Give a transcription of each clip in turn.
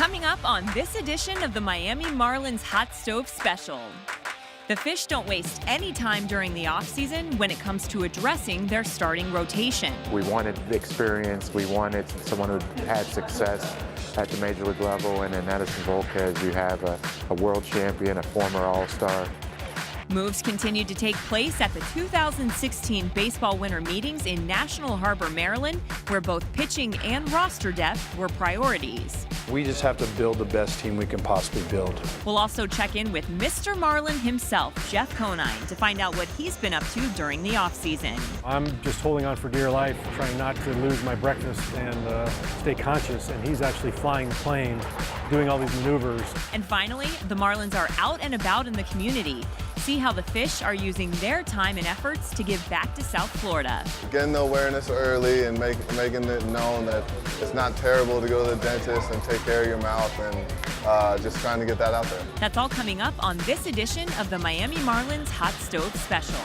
Coming up on this edition of the Miami Marlins Hot Stove Special. The Fish don't waste any time during the offseason when it comes to addressing their starting rotation. We wanted experience. We wanted someone who had success at the major league level. And in Edison Volquez, you have a world champion, a former All-Star. Moves continued to take place at the 2016 baseball winter meetings in National Harbor, Maryland, where both pitching and roster depth were priorities. We just have to build the best team we can possibly build. We'll also check in with Mr. Marlin himself, Jeff Conine, to find out what he's been up to during the offseason. I'm just holding on for dear life, trying not to lose my breakfast and stay conscious, and he's actually flying the plane, doing all these maneuvers. And finally, the Marlins are out and about in the community. See how the Fish are using their time and efforts to give back to South Florida. Getting the awareness early and making it known that it's not terrible to go to the dentist and take care of your mouth, and just trying to get that out there. That's all coming up on this edition of the Miami Marlins Hot Stove Special.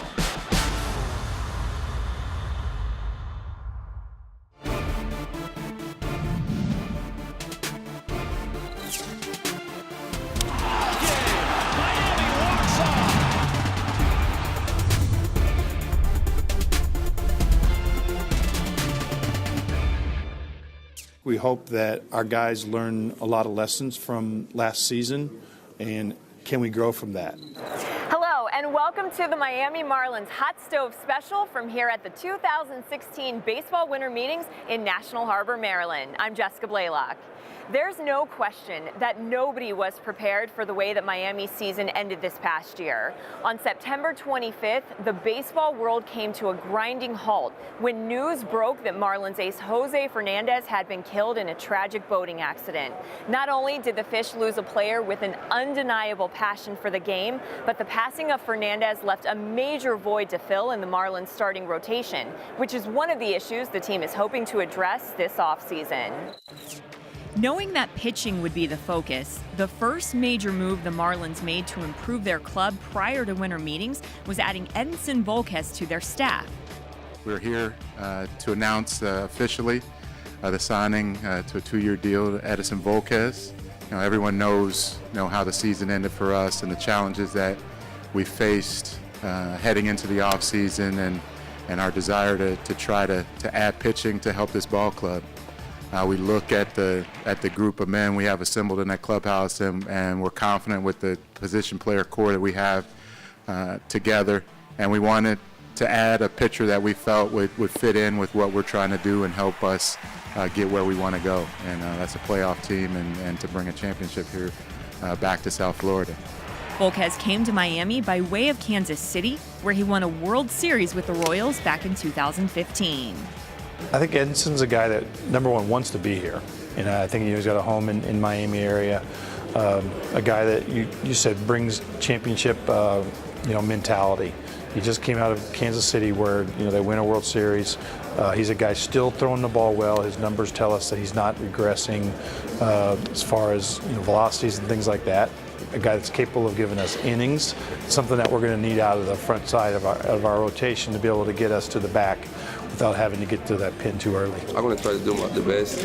We hope that our guys learn a lot of lessons from last season, and can we grow from that? Hello, and welcome to the Miami Marlins Hot Stove Special from here at the 2016 baseball winter meetings in National Harbor, Maryland. I'm Jessica Blaylock. There's no question that nobody was prepared for the way that Miami's season ended this past year. On September 25th, the baseball world came to a grinding halt when news broke that Marlins ace Jose Fernandez had been killed in a tragic boating accident. Not only did the Fish lose a player with an undeniable passion for the game, but the passing of Fernandez left a major void to fill in the Marlins starting rotation, which is one of the issues the team is hoping to address this offseason. Knowing that pitching would be the focus, the first major move the Marlins made to improve their club prior to winter meetings was adding Edison Volquez to their staff. We're here to announce officially the signing to a 2-year deal to Edison Volquez. Everyone knows how the season ended for us and the challenges that we faced heading into the offseason and our desire to try to add pitching to help this ball club. We look at the group of men we have assembled in that clubhouse, and we're confident with the position player core that we have together. And we wanted to add a pitcher that we felt would fit in with what we're trying to do and help us get where we want to go. And that's a playoff team and to bring a championship here back to South Florida. Volquez came to Miami by way of Kansas City, where he won a World Series with the Royals back in 2015. I think Edison's a guy that, number one, wants to be here. I think he's got a home in Miami area. A guy that you said brings championship mentality. He just came out of Kansas City where they win a World Series. He's a guy still throwing the ball well. His numbers tell us that he's not regressing as far as velocities and things like that. A guy that's capable of giving us innings, something that we're going to need out of the front side of our rotation to be able to get us to the back without having to get to that pin too early. I'm going to try to do the best,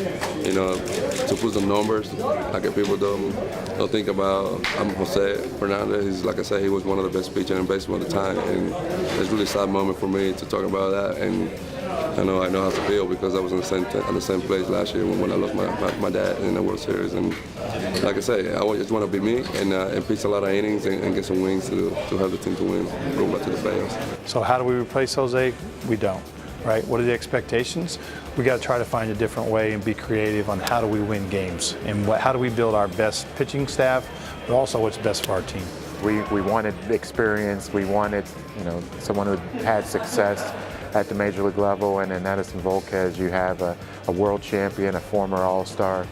to put some numbers. Like people don't think about Jose Fernandez. He's, like I said, he was one of the best pitchers in baseball at the time, and it's really a sad moment for me to talk about that. And I know how to feel because I was at the same place last year when I lost my dad in the World Series. And like I say, I just want to be me and pitch a lot of innings and get some wins to help the team to win, go back to the playoffs. So how do we replace Jose? We don't. Right? What are the expectations? We got to try to find a different way and be creative on how do we win games and how do we build our best pitching staff, but also what's best for our team. We wanted experience. We wanted someone who had success at the major league level, and in Edison Volquez, you have a world champion, a former All-Star,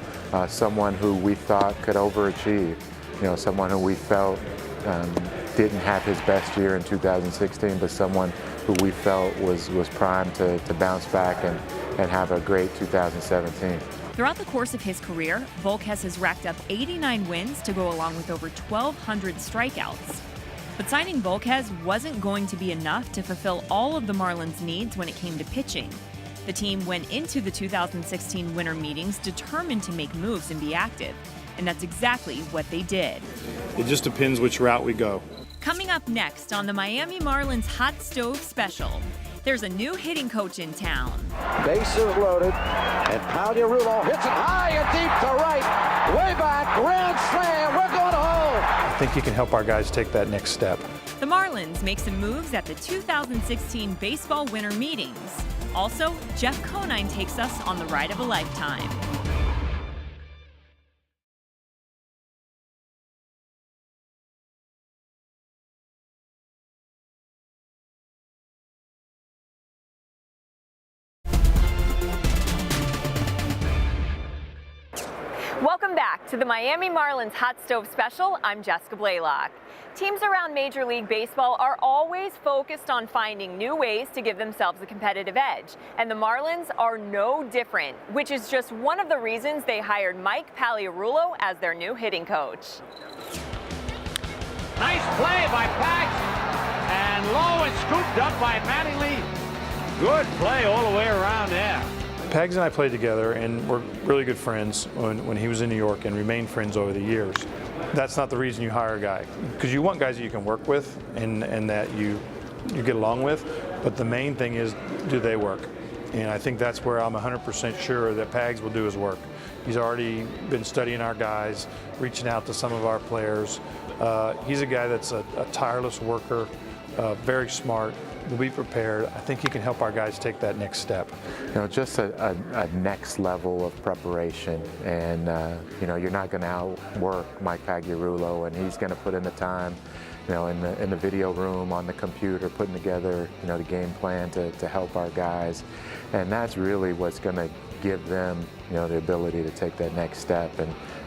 someone who we thought could overachieve. Someone who we felt didn't have his best year in 2016, but someone who we felt was primed to bounce back and have a great 2017. Throughout the course of his career, Volquez has racked up 89 wins to go along with over 1,200 strikeouts. But signing Volquez wasn't going to be enough to fulfill all of the Marlins' needs when it came to pitching. The team went into the 2016 winter meetings determined to make moves and be active. and that's exactly what they did. It just depends which route we go. Coming up next on the Miami Marlins Hot Stove Special, there's a new hitting coach in town. Bases loaded, and Palyarulo hits it high and deep to right. Way back, grand slam, we're going home. I think he can help our guys take that next step. The Marlins make some moves at the 2016 baseball winter meetings. Also, Jeff Conine takes us on the ride of a lifetime. Welcome back to the Miami Marlins Hot Stove Special. I'm Jessica Blaylock. Teams around Major League Baseball are always focused on finding new ways to give themselves a competitive edge, and the Marlins are no different, which is just one of the reasons they hired Mike Palyarulo as their new hitting coach. Nice play by Pax, and low and scooped up by Mattingly. Good play all the way around there. Pags and I played together, and we're really good friends when he was in New York, and remained friends over the years. That's not the reason you hire a guy, because you want guys that you can work with and that you get along with, but the main thing is, do they work? And I think that's where I'm 100% sure that Pags will do his work. He's already been studying our guys, reaching out to some of our players. He's a guy that's a tireless worker, very smart, will be prepared. I think he can help our guys take that next step. You know, just a next level of preparation, and you know, you're not going to outwork Mike Palyarulo, and he's going to put in the time, you know, in the video room, on the computer, putting together, you know, the game plan to help our guys, and that's really what's going to give them, you know, the ability to take that next step,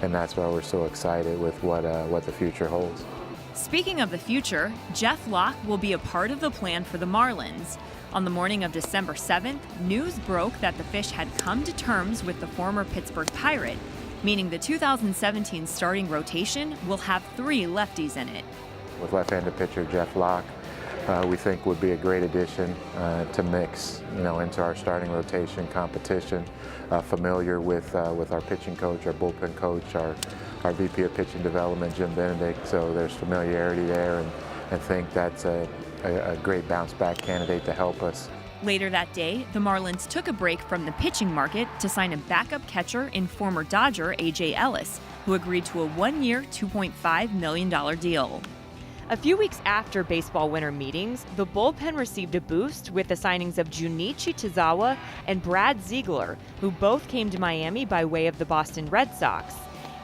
and that's why we're so excited with what the future holds. Speaking of the future, Jeff Locke will be a part of the plan for the Marlins. On the morning of December 7th, news broke that the Fish had come to terms with the former Pittsburgh Pirate, meaning the 2017 starting rotation will have 3 lefties in it. With left-handed pitcher Jeff Locke, we think would be a great addition to mix, you know, into our starting rotation competition. Familiar with our pitching coach, our bullpen coach, our VP of pitching development, Jim Benedict. So there's familiarity there, and think that's a great bounce back candidate to help us. Later that day, the Marlins took a break from the pitching market to sign a backup catcher in former Dodger A.J. Ellis, who agreed to a 1-year, $2.5 million deal. A few weeks after baseball winter meetings, the bullpen received a boost with the signings of Junichi Tazawa and Brad Ziegler, who both came to Miami by way of the Boston Red Sox.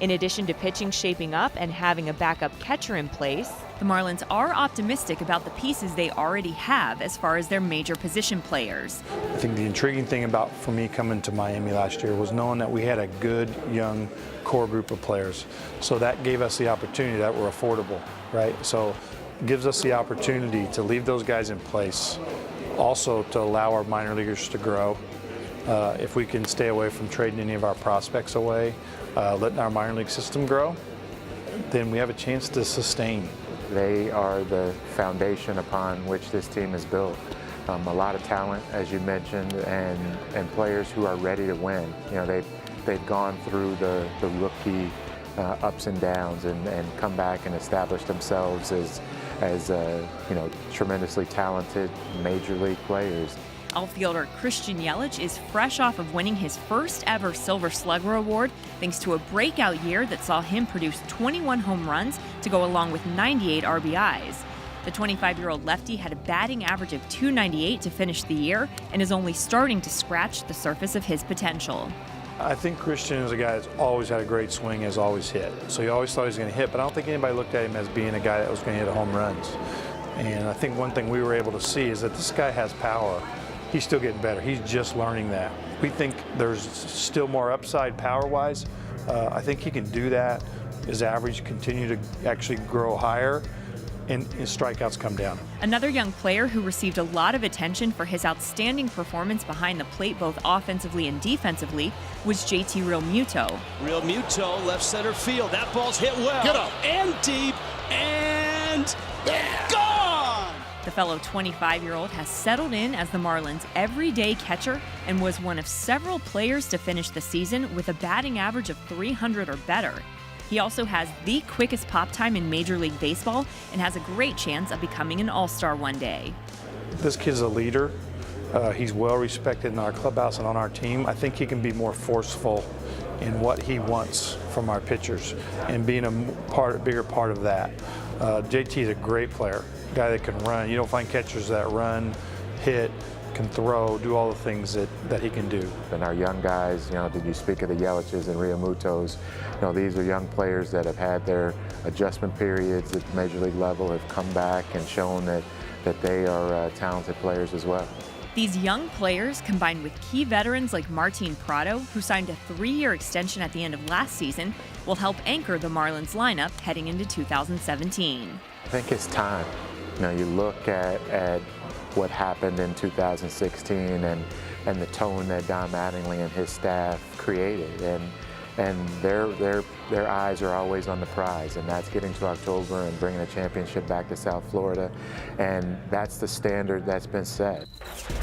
In addition to pitching shaping up and having a backup catcher in place, the Marlins are optimistic about the pieces they already have as far as their major position players. I think the intriguing thing for me coming to Miami last year was knowing that we had a good, young core group of players. So that gave us the opportunity that were affordable, right? So it gives us the opportunity to leave those guys in place, also to allow our minor leaguers to grow. If we can stay away from trading any of our prospects away, letting our minor league system grow, then we have a chance to sustain. They are the foundation upon which this team is built. A lot of talent, as you mentioned, and players who are ready to win. You know, they've gone through the rookie ups and downs and come back and establish themselves as you know, tremendously talented major league players. Outfielder Christian Yelich is fresh off of winning his first ever Silver Slugger Award thanks to a breakout year that saw him produce 21 home runs to go along with 98 RBIs. The 25-year-old lefty had a batting average of .298 to finish the year and is only starting to scratch the surface of his potential. I think Christian is a guy that's always had a great swing, has always hit. So you always thought he was going to hit, but I don't think anybody looked at him as being a guy that was going to hit home runs. And I think one thing we were able to see is that this guy has power. He's still getting better. He's just learning that. We think there's still more upside power-wise. I think he can do that. His average continue to actually grow higher, and his strikeouts come down. Another young player who received a lot of attention for his outstanding performance behind the plate both offensively and defensively was JT Realmuto. Realmuto, left center field. That ball's hit well. Get up. And deep. And gone! The fellow 25-year-old has settled in as the Marlins' everyday catcher and was one of several players to finish the season with a batting average of .300 or better. He also has the quickest pop time in Major League Baseball and has a great chance of becoming an all-star one day. This kid's a leader. He's well respected in our clubhouse and on our team. I think he can be more forceful in what he wants from our pitchers and being a bigger part of that. JT is a great player, a guy that can run. You don't find catchers that run, hit, can throw, do all the things that he can do. And our young guys, did you speak of the Yelich's and Riamutos? These are young players that have had their adjustment periods at the Major League level, have come back and shown that they are talented players as well. These young players, combined with key veterans like Martin Prado, who signed a 3-year extension at the end of last season, will help anchor the Marlins lineup heading into 2017. I think it's time. You look at what happened in 2016 and the tone that Don Mattingly and his staff created, and their eyes are always on the prize, and that's getting to October and bringing a championship back to South Florida, and that's the standard that's been set.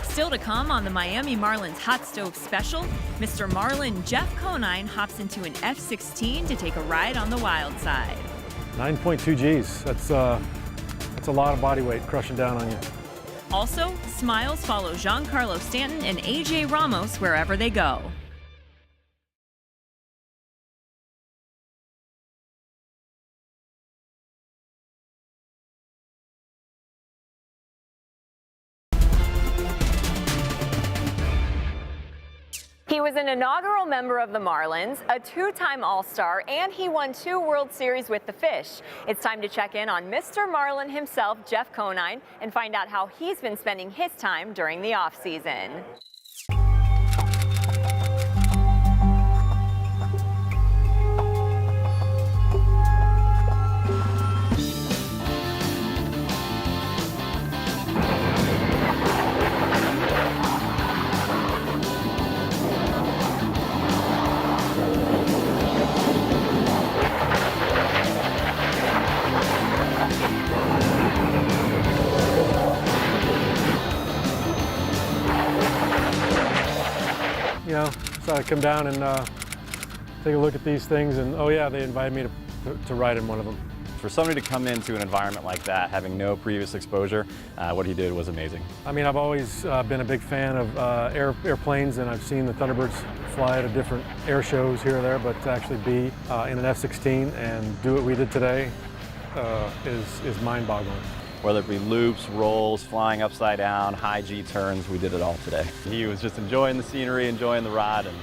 Still to come on the Miami Marlins Hot Stove Special, Mr. Marlin Jeff Conine hops into an F-16 to take a ride on the wild side. 9.2 Gs. That's a lot of body weight crushing down on you. Also, smiles follow Giancarlo Stanton and A.J. Ramos wherever they go. He was an inaugural member of the Marlins, a 2-time All-Star, and he won 2 World Series with the Fish. It's time to check in on Mr. Marlin himself, Jeff Conine, and find out how he's been spending his time during the offseason. So I come down and take a look at these things, and oh yeah, they invited me to ride in one of them. For somebody to come into an environment like that, having no previous exposure, what he did was amazing. I mean, I've always been a big fan of airplanes, and I've seen the Thunderbirds fly at different air shows here or there, but to actually be in an F-16 and do what we did today is mind-boggling. Whether it be loops, rolls, flying upside down, high G turns, we did it all today. He was just enjoying the scenery, enjoying the ride, and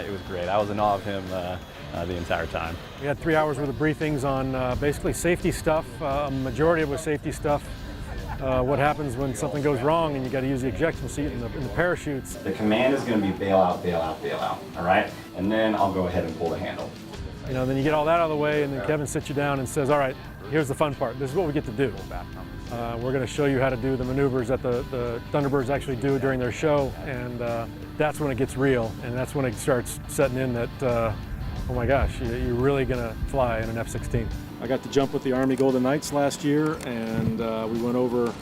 it was great. I was in awe of him the entire time. We had 3 hours worth of briefings on basically safety stuff. A majority of it was safety stuff. What happens when something goes wrong and you got to use the ejection seat and the parachutes. The command is going to be bail out, bail out, bail out, all right? And then I'll go ahead and pull the handle. Then you get all that out of the way, and then Kevin sits you down and says, all right, here's the fun part. This is what we get to do. We're going to show you how to do the maneuvers that the Thunderbirds actually do during their show, and that's when it gets real, and that's when it starts setting in that, oh my gosh, you're really going to fly in an F-16. I got to jump with the Army Golden Knights last year, and we went over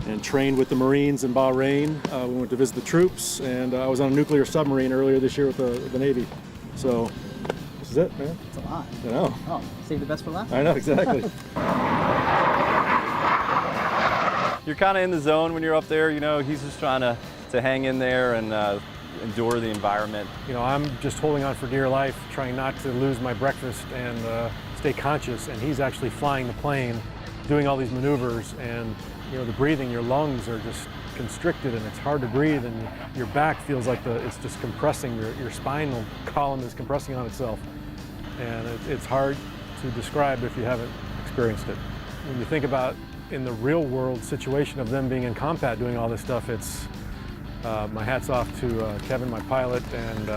and trained with the Marines in Bahrain. We went to visit the troops, and I was on a nuclear submarine earlier this year with the Navy. So this is it, man. It's a lot. I know. Oh, save the best for last. I know, exactly. You're kind of in the zone when you're up there, he's just trying to hang in there and endure the environment. I'm just holding on for dear life, trying not to lose my breakfast and stay conscious, and he's actually flying the plane, doing all these maneuvers, and the breathing, your lungs are just constricted and it's hard to breathe, and your back feels like it's just compressing, your spinal column is compressing on itself, and it's hard to describe if you haven't experienced it. When you think about in the real world situation of them being in combat doing all this stuff, it's my hat's off to Kevin, my pilot, and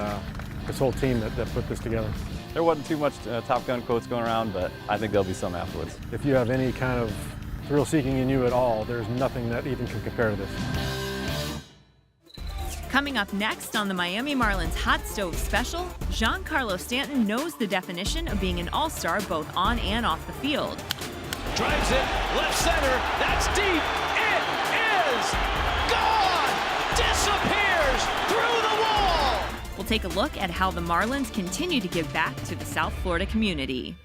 this whole team that put this together. There wasn't too much Top Gun quotes going around, but I think there'll be some afterwards. If you have any kind of thrill-seeking in you at all, there's nothing that even can compare to this. Coming up next on the Miami Marlins Hot Stove Special, Giancarlo Stanton knows the definition of being an all-star both on and off the field. Drives it, left center, that's deep, it is gone! Disappears through the wall! We'll take a look at how the Marlins continue to give back to the South Florida community.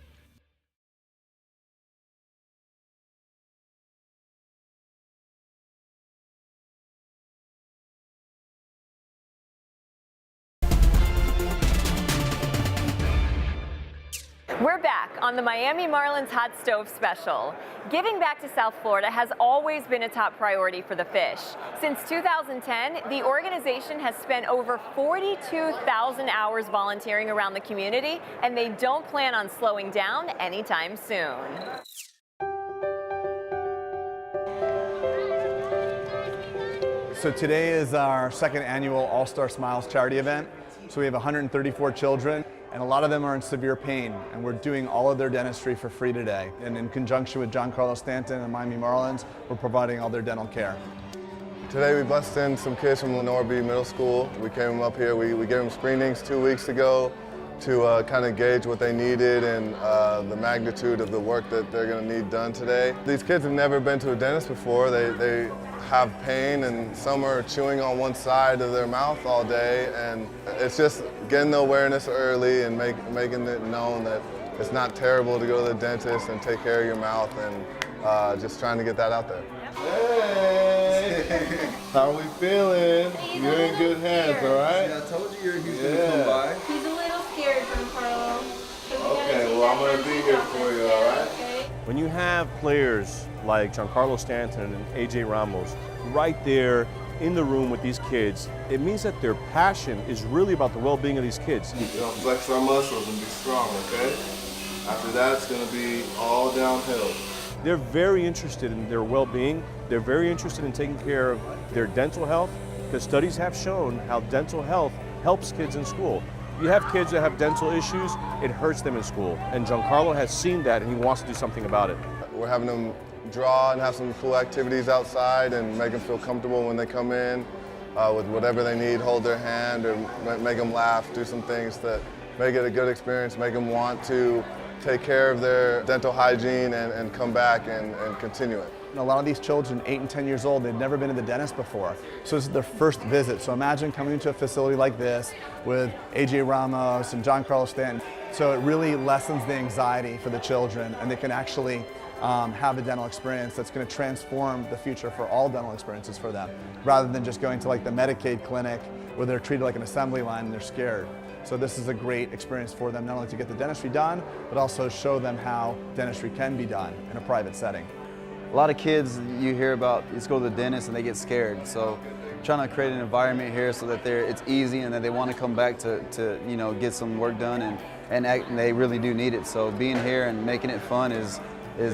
We're back on the Miami Marlins Hot Stove Special. Giving back to South Florida has always been a top priority for the Fish. Since 2010, the organization has spent over 42,000 hours volunteering around the community, and they don't plan on slowing down anytime soon. So today is our second annual All-Star Smiles charity event. So we have 134 children, and a lot of them are in severe pain, and we're doing all of their dentistry for free today. And in conjunction with Giancarlo Stanton and Miami Marlins, we're providing all their dental care. Today we bused in some kids from Lenore B Middle School. We came up here, we gave them screenings 2 weeks ago to kind of gauge what they needed and the magnitude of the work that they're going to need done today. These kids have never been to a dentist before. They have pain, and some are chewing on one side of their mouth all day, and it's just getting the awareness early and making it known that it's not terrible to go to the dentist and take care of your mouth, and just trying to get that out there. Hey! How are we feeling? You're in good hands, all right? Yeah, I told you he's gonna come by. He's a little scared, Giancarlo. Okay, well, I'm gonna be here for you, all right? When you have players like Giancarlo Stanton and A.J. Ramos right there in the room with these kids, it means that their passion is really about the well-being of these kids. You know, flex our muscles and be strong, okay? After that, it's gonna be all downhill. They're very interested in their well-being. They're very interested in taking care of their dental health, because studies have shown how dental health helps kids in school. You have kids that have dental issues, it hurts them in school. And Giancarlo has seen that, and he wants to do something about it. We're having them draw and have some cool activities outside and make them feel comfortable when they come in with whatever they need, hold their hand or make them laugh, do some things that make it a good experience, make them want to take care of their dental hygiene and come back and continue it. And a lot of these children, 8 and 10 years old, they've never been to the dentist before. So this is their first visit. So imagine coming into a facility like this with A.J. Ramos and Giancarlo Stanton. So it really lessens the anxiety for the children, and they can actually have a dental experience that's going to transform the future for all dental experiences for them, rather than just going to like the Medicaid clinic where they're treated like an assembly line and they're scared. So this is a great experience for them, not only to get the dentistry done, but also show them how dentistry can be done in a private setting. A lot of kids you hear about just go to the dentist and they get scared. So trying to create an environment here so that it's easy and that they want to come back to you know, get some work done, and they really do need it. So being here and making it fun is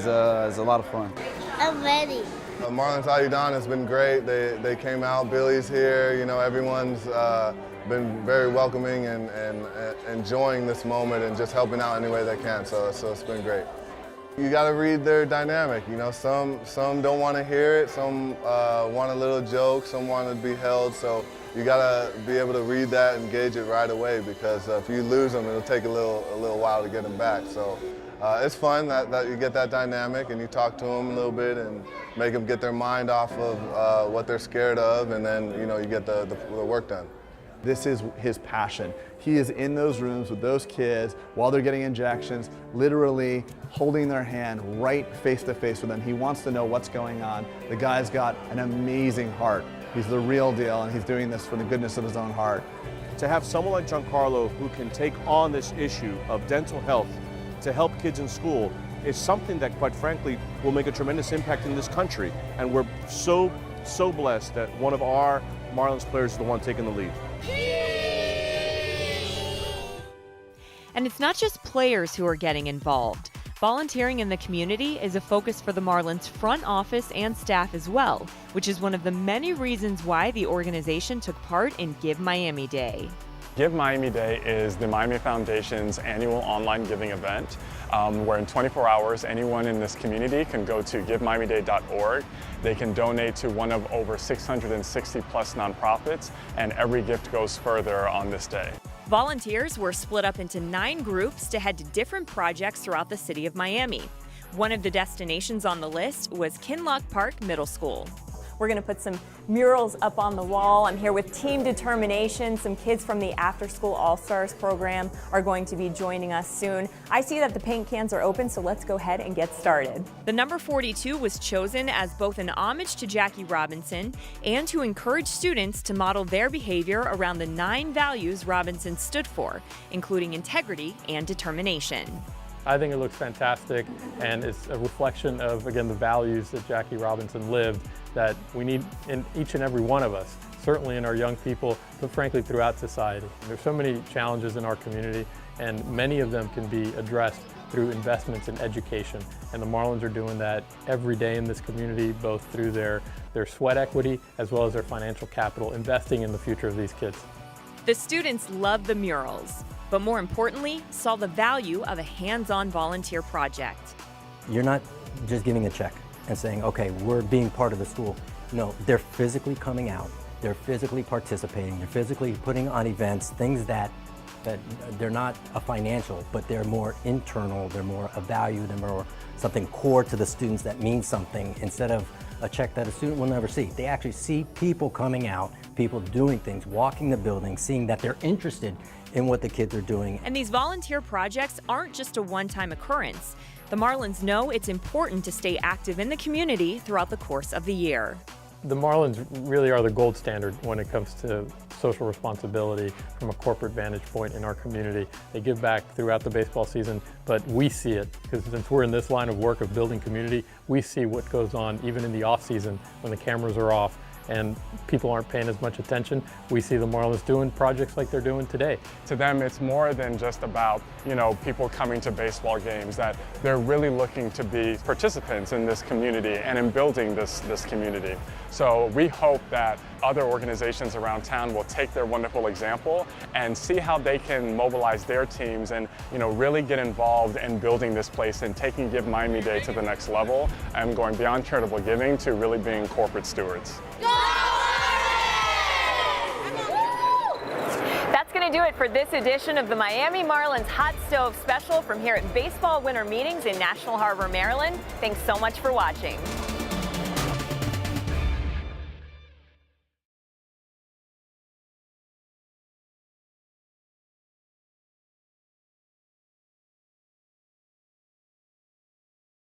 a lot of fun. I'm ready. Marlins Ayudan has been great. They came out, Billy's here, you know, everyone's been very welcoming and enjoying this moment and just helping out any way they can, so it's been great. You got to read their dynamic, you know, some don't want to hear it, some want a little joke, some want to be held, so you got to be able to read that and gauge it right away, because if you lose them, it'll take a little while to get them back. So it's fun that you get that dynamic and you talk to them a little bit and make them get their mind off of what they're scared of, and then, you know, you get the work done. This is his passion. He is in those rooms with those kids while they're getting injections, literally holding their hand right face to face with them. He wants to know what's going on. The guy's got an amazing heart. He's the real deal, and he's doing this for the goodness of his own heart. To have someone like Giancarlo who can take on this issue of dental health to help kids in school is something that, quite frankly, will make a tremendous impact in this country. And we're so blessed that one of our Marlins players is the one taking the lead. And it's not just players who are getting involved. Volunteering in the community is a focus for the Marlins front office and staff as well, which is one of the many reasons why the organization took part in Give Miami Day. Give Miami Day is the Miami Foundation's annual online giving event, where in 24 hours, anyone in this community can go to givemiamiday.org. They can donate to one of over 660 plus nonprofits, and every gift goes further on this day. Volunteers were split up into 9 groups to head to different projects throughout the city of Miami. One of the destinations on the list was Kinloch Park Middle School. We're going to put some murals up on the wall. I'm here with Team Determination. Some kids from the After School All-Stars program are going to be joining us soon. I see that the paint cans are open, so let's go ahead and get started. The number 42 was chosen as both an homage to Jackie Robinson and to encourage students to model their behavior around the 9 values Robinson stood for, including integrity and determination. I think it looks fantastic, and it's a reflection of, again, the values that Jackie Robinson lived that we need in each and every one of us, certainly in our young people, but frankly throughout society. There's so many challenges in our community, and many of them can be addressed through investments in education. And the Marlins are doing that every day in this community, both through their sweat equity as well as their financial capital, investing in the future of these kids. The students love the murals, but more importantly, saw the value of a hands-on volunteer project. You're not just giving a check and saying, okay, we're being part of the school. No, they're physically coming out, they're physically participating, they're physically putting on events, things that they're not a financial, but they're more internal, they're more a value, they're more something core to the students that means something, instead of a check that a student will never see. They actually see people coming out, people doing things, walking the building, seeing that they're interested in what the kids are doing. And these volunteer projects aren't just a one-time occurrence. The Marlins know it's important to stay active in the community throughout the course of the year. The Marlins really are the gold standard when it comes to social responsibility from a corporate vantage point in our community. They give back throughout the baseball season, but we see it because since we're in this line of work of building community, we see what goes on even in the off season when the cameras are off and people aren't paying as much attention. We see the Marlins doing projects like they're doing today. To them, it's more than just about, people coming to baseball games, that they're really looking to be participants in this community and in building this community. So we hope that other organizations around town will take their wonderful example and see how they can mobilize their teams and, really get involved in building this place and taking Give Miami Day to the next level and going beyond charitable giving to really being corporate stewards. That's going to do it for this edition of the Miami Marlins Hot Stove Special from here at Baseball Winter Meetings in National Harbor, Maryland. Thanks so much for watching.